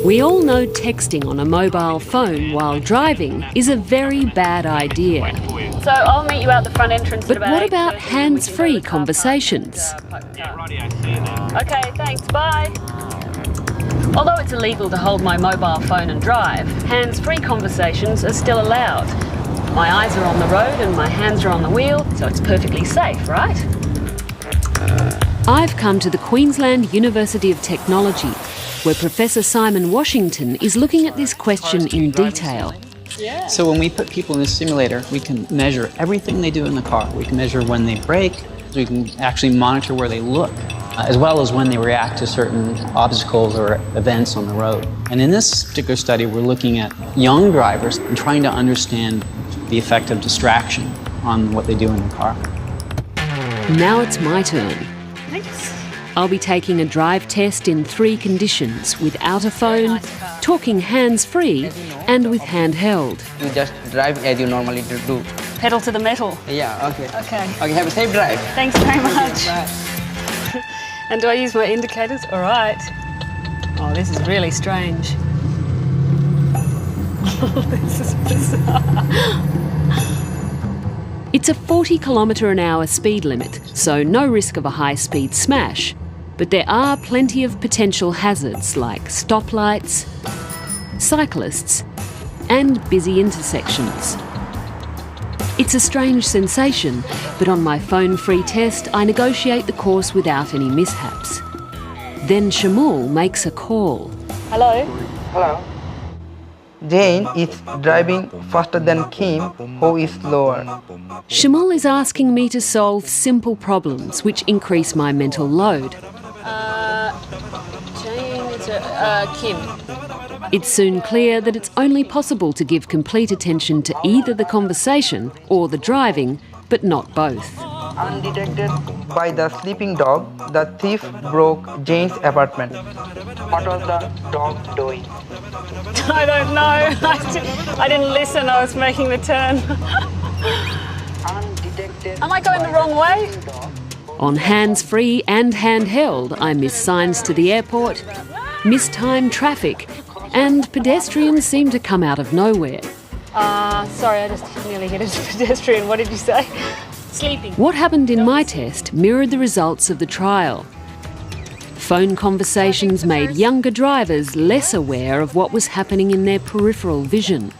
We all know texting on a mobile phone while driving is a very bad idea. So I'll meet you out the front entrance. But what about hands-free conversations? Okay, thanks, bye. Although it's illegal to hold my mobile phone and drive, hands-free conversations are still allowed. My eyes are on the road and my hands are on the wheel, so it's perfectly safe, right? I've come to the Queensland University of Technology, where Professor Simon Washington is looking at this question in detail. So when we put people in a simulator, we can measure everything they do in the car. We can measure when they brake, we can actually monitor where they look, as well as when they react to certain obstacles or events on the road. And in this particular study, we're looking at young drivers and trying to understand the effect of distraction on what they do in the car. Now it's my turn. Thanks. I'll be taking a drive test in 3 conditions: without a phone, talking hands-free, and with handheld. You just drive as you normally do. Pedal to the metal. Yeah, okay. Okay. Okay, have a safe drive. Thanks very much. Bye. And do I use my indicators? All right. Oh, this is really strange. This is bizarre. It's a 40km/h speed limit, so no risk of a high-speed smash. But there are plenty of potential hazards like stoplights, cyclists, and busy intersections. It's a strange sensation, but on my phone-free test, I negotiate the course without any mishaps. Then Shamal makes a call. Hello? Hello. Jane is driving faster than Kim, who is slower. Shamal is asking me to solve simple problems which increase my mental load. Jane, it's Kim. It's soon clear that it's only possible to give complete attention to either the conversation or the driving, but not both. Undetected by the sleeping dog, the thief broke Jane's apartment. What was the dog doing? I don't know. I didn't listen. I was making the turn. Am I going the wrong way? On hands-free and handheld, I miss signs to the airport, miss time traffic, and pedestrians seem to come out of nowhere. Sorry, I just nearly hit a pedestrian. What did you say? Sleeping. What happened in my test mirrored the results of the trial. Phone conversations made younger drivers less aware of what was happening in their peripheral vision.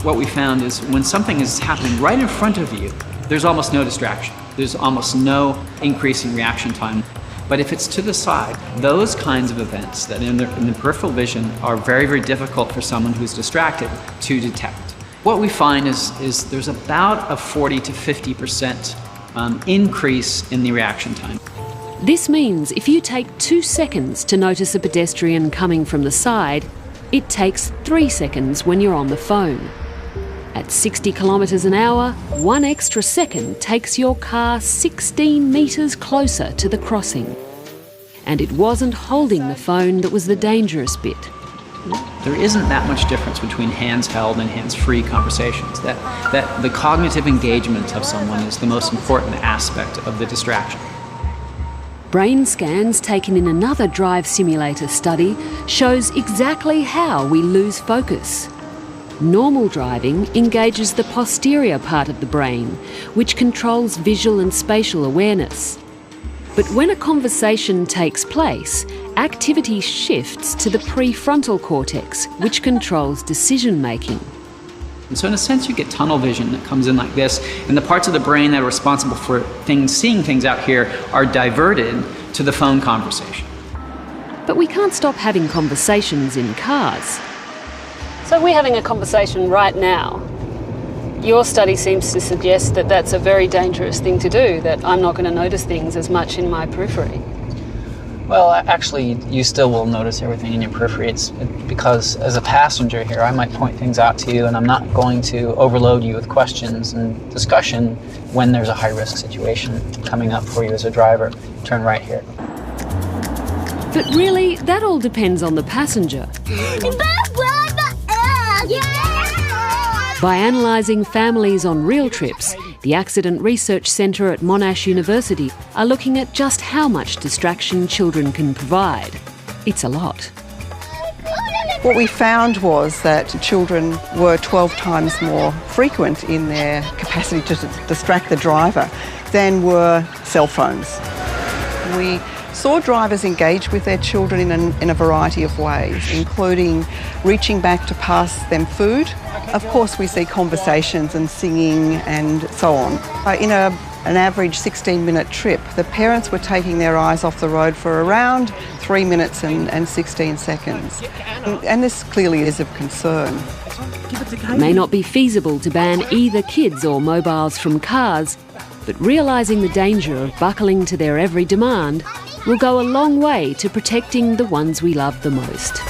What we found is when something is happening right in front of you, there's almost no distraction. There's almost no increase in reaction time. But if it's to the side, those kinds of events that in the peripheral vision are very, very difficult for someone who's distracted to detect. What we find is there's about a 40 to 50% increase in the reaction time. This means if you take 2 seconds to notice a pedestrian coming from the side, it takes 3 seconds when you're on the phone. At 60 kilometres an hour, 1 extra second takes your car 16 metres closer to the crossing. And it wasn't holding the phone that was the dangerous bit. There isn't that much difference between hands-held and hands-free conversations. That the cognitive engagement of someone is the most important aspect of the distraction. Brain scans taken in another drive simulator study shows exactly how we lose focus. Normal driving engages the posterior part of the brain, which controls visual and spatial awareness. But when a conversation takes place, activity shifts to the prefrontal cortex, which controls decision-making. And so in a sense, you get tunnel vision that comes in like this, and the parts of the brain that are responsible for seeing things out here are diverted to the phone conversation. But we can't stop having conversations in cars. So we're having a conversation right now. Your study seems to suggest that that's a very dangerous thing to do, that I'm not going to notice things as much in my periphery. Well, actually, you still will notice everything in your periphery. It's because as a passenger here, I might point things out to you, and I'm not going to overload you with questions and discussion when there's a high-risk situation coming up for you as a driver. Turn right here. But really, that all depends on the passenger. By analysing families on real trips, the Accident Research Centre at Monash University are looking at just how much distraction children can provide. It's a lot. What we found was that children were 12 times more frequent in their capacity to distract the driver than were cell phones. We saw drivers engage with their children in a variety of ways, including reaching back to pass them food. Of course, we see conversations and singing and so on. In an average 16-minute trip, the parents were taking their eyes off the road for around 3 minutes and 16 seconds. And this clearly is of concern. It may not be feasible to ban either kids or mobiles from cars, but realising the danger of buckling to their every demand will go a long way to protecting the ones we love the most.